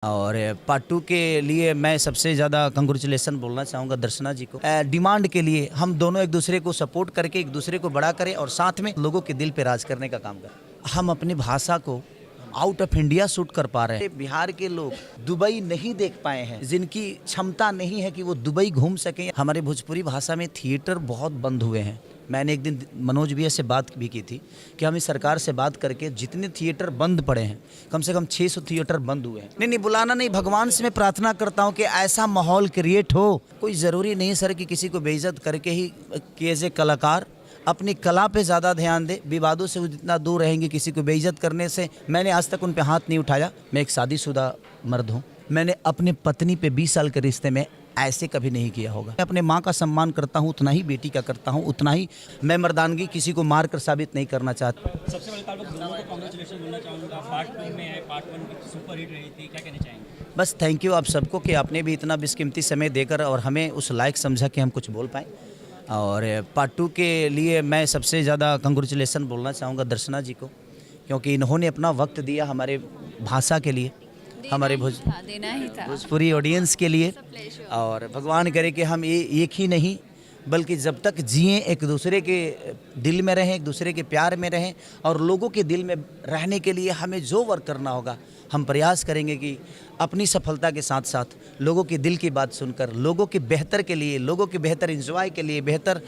और पार्ट 2 के लिए मैं सबसे ज़्यादा कंग्रेचुलेसन बोलना चाहूँगा दर्शना जी को। डिमांड के लिए हम दोनों एक दूसरे को सपोर्ट करके एक दूसरे को बड़ा करें और साथ में लोगों के दिल पे राज करने का काम करें। हम अपनी भाषा को आउट ऑफ इंडिया शूट कर पा रहे हैं। बिहार के लोग दुबई नहीं देख पाए हैं, जिनकी क्षमता नहीं है कि वो दुबई घूम सकें। हमारे भोजपुरी भाषा में थिएटर बहुत बंद हुए हैं। मैंने एक दिन मनोज भैया से बात भी की थी कि हम इस सरकार से बात करके जितने थिएटर बंद पड़े हैं, कम से कम 600 थिएटर बंद हुए हैं। नहीं बुलाना नहीं, भगवान से मैं प्रार्थना करता हूँ कि ऐसा माहौल क्रिएट हो। कोई ज़रूरी नहीं सर कि किसी को बेइज्जत करके ही एज ए कलाकार अपनी कला पे ज़्यादा ध्यान दे। विवादों से वो जितना दूर रहेंगे, किसी को बेइज्जत करने से। मैंने आज तक उन पे हाथ नहीं उठाया। मैं एक शादीशुदा मर्द हूँ। मैंने अपनी पत्नी पे 20 साल के रिश्ते में ऐसे कभी नहीं किया होगा। मैं अपने माँ का सम्मान करता हूँ, उतना ही बेटी का करता हूँ, उतना ही मैं मर्दानगी किसी को मार कर साबित नहीं करना चाहता। सबसे पहले तो दोनों को कांग्रेचुलेशन बोलना चाहूँगा। पार्ट 2 में है, पार्ट 1 सुपर हिट रही थी, क्या कहना चाहेंगे? बस थैंक यू आप सबको कि आपने भी इतना बेशकीमती समय देकर और हमें उस लायक समझा कि हम कुछ बोल पाएँ। और पार्ट 2 के लिए मैं सबसे ज़्यादा कंग्रेचुलेसन बोलना चाहूँगा दर्शना जी को, क्योंकि इन्होंने अपना वक्त दिया हमारे भाषा के लिए, हमारे भोजपुरी ऑडियंस के लिए। और भगवान करे कि हम एक ही नहीं बल्कि जब तक जिए एक दूसरे के दिल में रहें, एक दूसरे के प्यार में रहें। और लोगों के दिल में रहने के लिए हमें जो वर्क करना होगा हम प्रयास करेंगे कि अपनी सफलता के साथ साथ लोगों के दिल की बात सुनकर लोगों के बेहतर के लिए, लोगों के बेहतर एंजॉय के लिए, बेहतर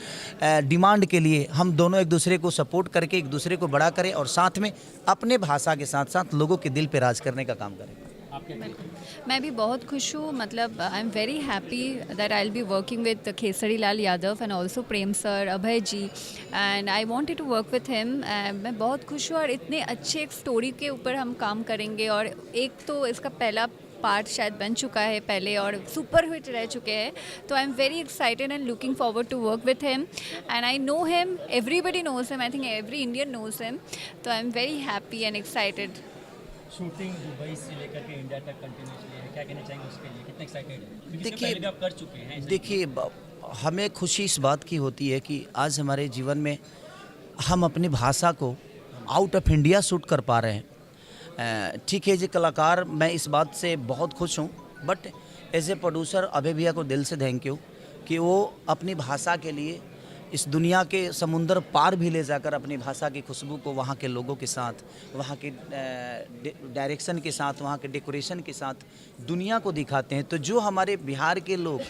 डिमांड के लिए हम दोनों एक दूसरे को सपोर्ट करके एक दूसरे को बड़ा करें और साथ में अपने भाषा के साथ साथ लोगों के दिल पे राज करने का काम करें। मैं भी बहुत खुश हूँ। मतलब I am very happy that I will be working with Khesari Lal Yadav and also Prem sir, Abhay ji, and I wanted to work with him. मैं बहुत खुश हूँ और इतने अच्छे एक स्टोरी के ऊपर हम काम करेंगे। और एक तो इसका पहला पार्ट शायद बन चुका है पहले और सुपर हिट रह चुके हैं। तो I am very excited and looking forward to work with him and I know him, everybody knows him, I think every Indian knows him. तो I am very happy and excited. Shooting Dubai से लेकर के India तक continuously है, क्या कहना चाहेंगे उसके लिए? कितना एक्साइटेड है? क्योंकि इससे पहले भी आप कर चुके हैं। देखिए, हमें खुशी इस बात की होती है कि आज हमारे जीवन में हम अपनी भाषा को आउट ऑफ इंडिया शूट कर पा रहे हैं। ठीक है जी, कलाकार मैं इस बात से बहुत खुश हूँ, बट एज ए प्रोड्यूसर अभय भैया को दिल से थैंक यू कि वो अपनी भाषा के लिए इस दुनिया के समुंदर पार भी ले जाकर अपनी भाषा की खुशबू को वहाँ के लोगों के साथ, वहाँ के डायरेक्शन के साथ, वहाँ के डेकोरेशन के साथ दुनिया को दिखाते हैं। तो जो हमारे बिहार के लोग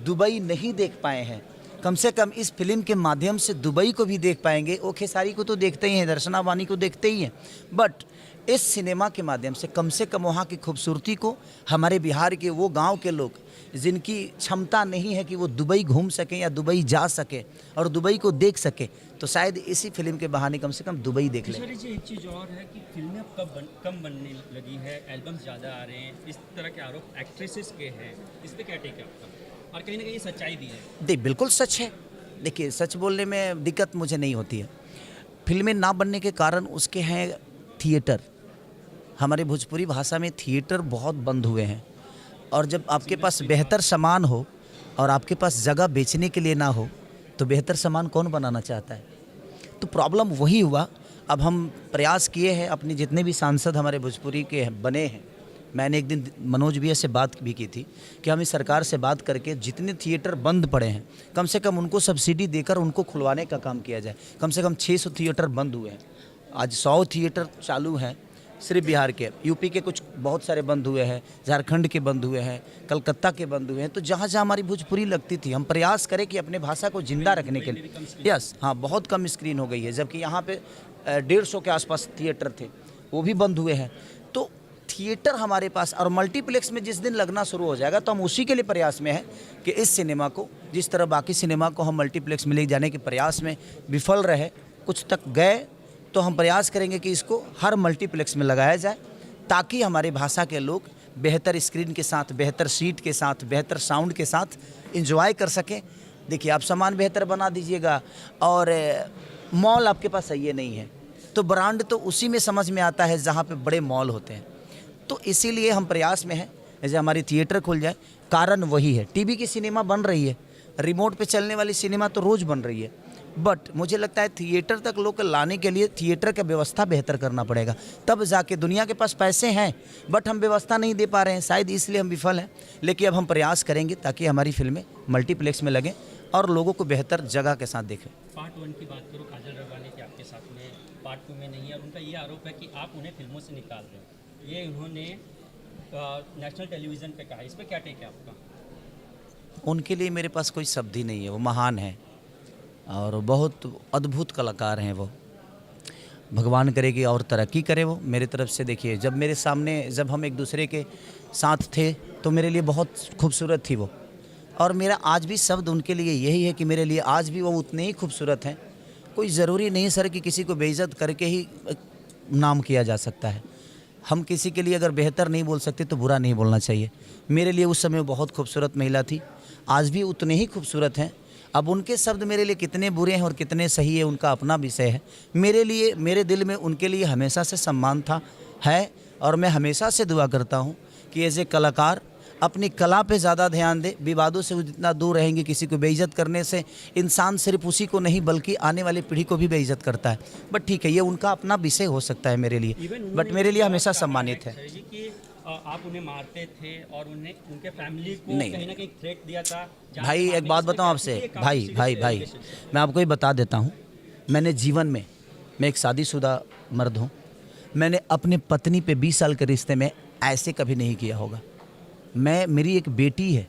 दुबई नहीं देख पाए हैं, कम से कम इस फिल्म के माध्यम से दुबई को भी देख पाएंगे। वो खेसारी को तो देखते ही हैं, दर्शना वानी को देखते ही हैं, बट इस सिनेमा के माध्यम से कम वहाँ की खूबसूरती को हमारे बिहार के वो गांव के लोग जिनकी क्षमता नहीं है कि वो दुबई घूम सकें या दुबई जा सके और दुबई को देख सके, तो शायद इसी फिल्म के बहाने कम से कम दुबई देख लें। एक चीज़ और है कि फिल्में अब कम बनने लगी है, एल्बम्स ज़्यादा आ रहे हैं, इस तरह के आरोप एक्ट्रेसेस के हैं, इस पर क्या टेक है आपका? और कहीं ना कहीं सच्चाई भी है। देख, बिल्कुल सच है। देखिए, सच बोलने में दिक्कत मुझे नहीं होती है। फिल्में ना बनने के कारण उसके हैं थिएटर। हमारे भोजपुरी भाषा में थिएटर बहुत बंद हुए हैं। और जब आपके पास बेहतर सामान हो और आपके पास जगह बेचने के लिए ना हो, तो बेहतर सामान कौन बनाना चाहता है? तो प्रॉब्लम वही हुआ। अब हम प्रयास किए हैं, अपने जितने भी सांसद हमारे भोजपुरी के बने हैं, मैंने एक दिन मनोज भैया से बात भी की थी कि हम इस सरकार से बात करके जितने थिएटर बंद पड़े हैं, कम से कम उनको सब्सिडी देकर उनको खुलवाने का काम किया जाए। कम से कम 600 थिएटर बंद हुए हैं, आज 100 थिएटर चालू हैं सिर्फ बिहार के। यूपी के कुछ बहुत सारे बंद हुए हैं, झारखंड के बंद हुए हैं, कलकत्ता के बंद हुए हैं। तो जहाँ जहाँ हमारी भोजपुरी लगती थी, हम प्रयास करें कि अपने भाषा को जिंदा रखने के लिए। यस, हाँ, बहुत कम स्क्रीन हो गई है, जबकि यहाँ पे 150 के आसपास थिएटर थे, वो भी बंद हुए हैं। तो थिएटर हमारे पास और मल्टीप्लेक्स में जिस दिन लगना शुरू हो जाएगा, तो हम उसी के लिए प्रयास में हैं कि इस सिनेमा को, जिस तरह बाकी सिनेमा को हम मल्टीप्लेक्स में ले जाने के प्रयास में विफल रहे, कुछ तक गए, तो हम प्रयास करेंगे कि इसको हर मल्टीप्लेक्स में लगाया जाए, ताकि हमारे भाषा के लोग बेहतर स्क्रीन के साथ, बेहतर सीट के साथ, बेहतर साउंड के साथ एंजॉय कर सकें। देखिए, आप सामान बेहतर बना दीजिएगा और मॉल आपके पास सही नहीं है, तो ब्रांड तो उसी में समझ में आता है जहाँ पे बड़े मॉल होते हैं। तो इसीलिए हम प्रयास में हैं जैसे हमारी थिएटर खुल जाए। कारण वही है, टीवी की सिनेमा बन रही है, रिमोट पे चलने वाली सिनेमा तो रोज़ बन रही है, बट मुझे लगता है थिएटर तक लोग को लाने के लिए थिएटर का व्यवस्था बेहतर करना पड़ेगा, तब जाके। दुनिया के पास पैसे हैं बट हम व्यवस्था नहीं दे पा रहे हैं, शायद इसलिए हम विफल हैं। लेकिन अब हम प्रयास करेंगे ताकि हमारी फिल्में मल्टीप्लेक्स में लगें और लोगों को बेहतर जगह के साथ देखें। पार्ट 1 की बात करूँ, काजल रबानी के आपके साथ में, पार्ट 2 में नहीं है, और उनका ये आरोप है कि आप उन्हें फिल्मों से निकाल रहे हो। ये उन्होंने नेशनल टेलीविज़न पे कहा, इस पर क्या टेक है आपका? उनके लिए मेरे पास कोई शब्द ही नहीं है। वो महान है और बहुत अद्भुत कलाकार हैं वो। भगवान करे कि और तरक्की करे वो। मेरे तरफ से देखिए, जब मेरे सामने, जब हम एक दूसरे के साथ थे तो मेरे लिए बहुत खूबसूरत थी वो, और मेरा आज भी शब्द उनके लिए यही है कि मेरे लिए आज भी वो उतने ही खूबसूरत हैं। कोई ज़रूरी नहीं सर कि किसी को बेइज्जत करके ही नाम किया जा सकता है। हम किसी के लिए अगर बेहतर नहीं बोल सकते तो बुरा नहीं बोलना चाहिए। मेरे लिए उस समय वो बहुत खूबसूरत महिला थी, आज भी उतने ही खूबसूरत हैं। अब उनके शब्द मेरे लिए कितने बुरे हैं और कितने सही है उनका अपना विषय है। मेरे लिए, मेरे दिल में उनके लिए हमेशा से सम्मान था, है, और मैं हमेशा से दुआ करता हूँ कि एज ए कलाकार अपनी कला पे ज़्यादा ध्यान दे। विवादों से वो जितना दूर रहेंगे, किसी को बेइज्जत करने से इंसान सिर्फ उसी को नहीं बल्कि आने वाली पीढ़ी को भी बेइज्जत करता है। बट ठीक है, ये उनका अपना विषय हो सकता है मेरे लिए, बट मेरे लिए हमेशा सम्मानित है। कि आप उन्हें मारते थे और उन्हें, उनके फैमिली को नहीं। कहीं ना कहीं थ्रेट दिया था। भाई एक बात बताऊं आपसे, भाई मैं आपको ये बता देता हूं, मैंने जीवन में, मैं एक शादीशुदा मर्द हूं, मैंने अपने पत्नी पे 20 साल के रिश्ते में ऐसे कभी नहीं किया होगा। मेरी एक बेटी है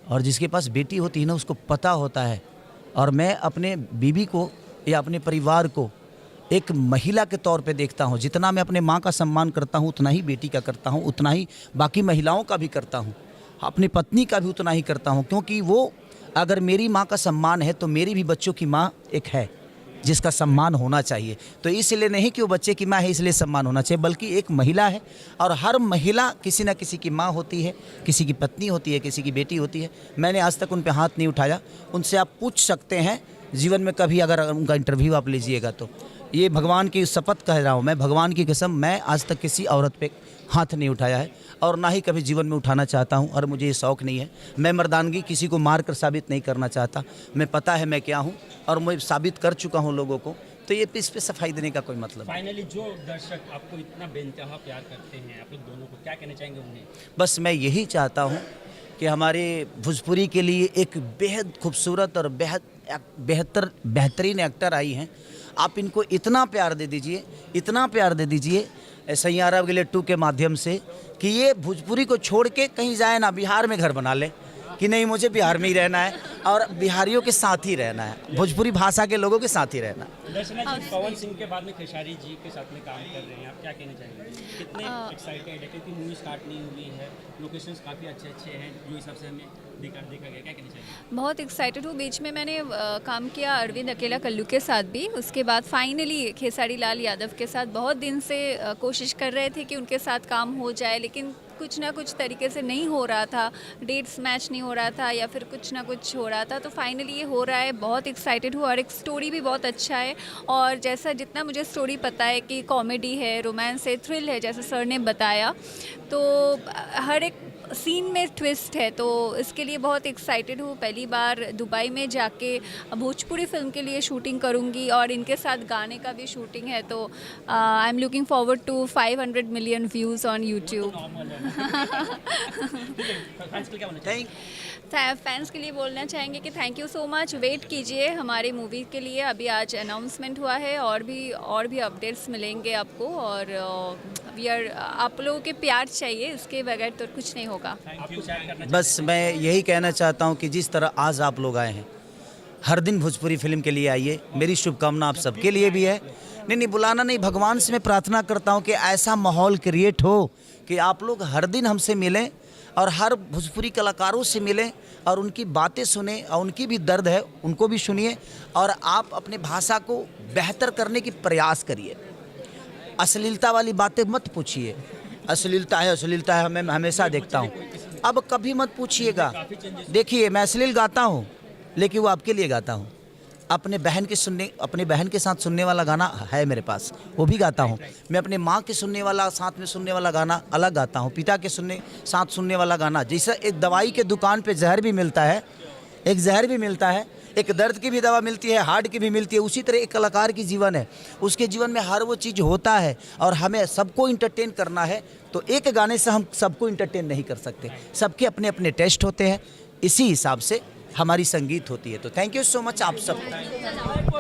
और जिसके पास बेटी होती है ना उसको पता होता है, और मैं अपने बीवी को या अपने परिवार को एक महिला के तौर पे देखता हूँ। जितना मैं अपने माँ का सम्मान करता हूँ उतना ही बेटी का करता हूँ, उतना ही बाकी महिलाओं का भी करता हूँ, अपनी पत्नी का भी उतना ही करता हूँ। क्योंकि वो, अगर मेरी माँ का सम्मान है तो मेरी भी बच्चों की माँ एक है जिसका सम्मान होना चाहिए। तो इसलिए नहीं कि वो बच्चे की माँ है इसलिए सम्मान होना चाहिए, बल्कि एक महिला है और हर महिला किसी न किसी की माँ होती है, किसी की पत्नी होती है, किसी की बेटी होती है। मैंने आज तक उन पे हाथ नहीं उठाया। उनसे आप पूछ सकते हैं जीवन में कभी, अगर उनका इंटरव्यू आप लीजिएगा तो। ये भगवान की शपथ कह रहा हूँ मैं, भगवान की कसम, मैं आज तक किसी औरत पे हाथ नहीं उठाया है और ना ही कभी जीवन में उठाना चाहता हूँ, और मुझे ये शौक़ नहीं है। मैं मर्दानगी किसी को मार कर साबित नहीं करना चाहता। मैं पता है मैं क्या हूँ और मैं साबित कर चुका हूँ लोगों को, तो ये इस पे सफाई देने का कोई मतलब नहीं। फाइनली जो दर्शक आपको इतना बेइंतहा प्यार करते हैं, आप लोग दोनों को क्या कहना चाहेंगे उन्हें? बस मैं यही चाहता हूँ कि हमारे भोजपुरी के लिए एक बेहद खूबसूरत और बेहतरीन एक्टर आई हैं। आप इनको इतना प्यार दे दीजिए, इतना प्यार दे दीजिए सैयारा गिले 2 के माध्यम से, कि ये भोजपुरी को छोड़ के कहीं जाए ना, बिहार में घर बना ले कि नहीं मुझे बिहार में ही रहना है और बिहारियों के साथ ही रहना है, भोजपुरी भाषा के लोगों के साथ ही रहना है। दर्शना जी, पवन सिंह के बाद में खेसारी जी के साथ में काम कर रहे हैं, आप क्या कहना चाहेंगे? कितने एक्साइटेड है? क्योंकि मूवी स्टार्ट नहीं हुई है, लोकेशंस काफ़ी अच्छे हैं जो हिसाब से हमें देखा गया, क्या कहना चाहिए? बहुत एक्साइटेड हूँ। बीच में मैंने काम किया अरविंद अकेला कल्लू के साथ भी, उसके बाद फाइनली खेसारी लाल यादव के साथ बहुत दिन से कोशिश कर रहे थे कि उनके साथ काम हो जाए, लेकिन कुछ ना कुछ तरीके से नहीं हो रहा था, डेट्स मैच नहीं हो रहा था या फिर कुछ ना कुछ हो रहा था। तो फाइनली ये हो रहा है, बहुत एक्साइटेड हूँ। और एक स्टोरी भी बहुत अच्छा है, और जैसा जितना मुझे स्टोरी पता है कि कॉमेडी है, रोमांस है, थ्रिल है, जैसे सर ने बताया, तो हर एक सीन में ट्विस्ट है, तो इसके लिए बहुत एक्साइटेड हूँ। पहली बार दुबई में जाके भोजपुरी फिल्म के लिए शूटिंग करूँगी और इनके साथ गाने का भी शूटिंग है, तो I am looking forward to 500 million views on YouTube. Fans के लिए बोलना चाहेंगे कि thank you so much. Wait कीजिए हमारी मूवी के लिए, अभी आज अनाउंसमेंट हुआ है, और भी अपडेट्स मिलेंगे आपको, और आप लोगों के प्यार चाहिए, इसके बगैर तो कुछ नहीं होगा। बस मैं यही कहना चाहता हूँ कि जिस तरह आज आप लोग आए हैं, हर दिन भोजपुरी फिल्म के लिए आइए। मेरी शुभकामना आप सबके लिए भी है। नहीं बुलाना नहीं, भगवान से मैं प्रार्थना करता हूँ कि ऐसा माहौल क्रिएट हो कि आप लोग हर दिन हमसे मिलें और हर भोजपुरी कलाकारों से मिलें और उनकी बातें सुने, और उनकी भी दर्द है उनको भी सुनिए, और आप अपने भाषा को बेहतर करने की प्रयास करिए। अश्लीलता वाली बातें मत पूछिए। अश्लीलता है मैं हमेशा देखता हूँ, अब कभी मत पूछिएगा। देखिए मैं अश्लील गाता हूँ लेकिन वो आपके लिए गाता हूँ। अपने बहन के साथ सुनने वाला गाना है मेरे पास, वो भी गाता हूँ। मैं अपने माँ के साथ में सुनने वाला गाना अलग गाता हूँ, पिता के साथ सुनने वाला गाना। जैसे एक दवाई के दुकान पे जहर भी मिलता है, एक जहर भी मिलता है, एक दर्द की भी दवा मिलती है, हार्ट की भी मिलती है, उसी तरह एक कलाकार की जीवन है, उसके जीवन में हर वो चीज़ होता है और हमें सबको इंटरटेन करना है। तो एक गाने से हम सबको इंटरटेन नहीं कर सकते, सबके अपने अपने टेस्ट होते हैं, इसी हिसाब से हमारी संगीत होती है। तो थैंक यू सो मच आप सबको।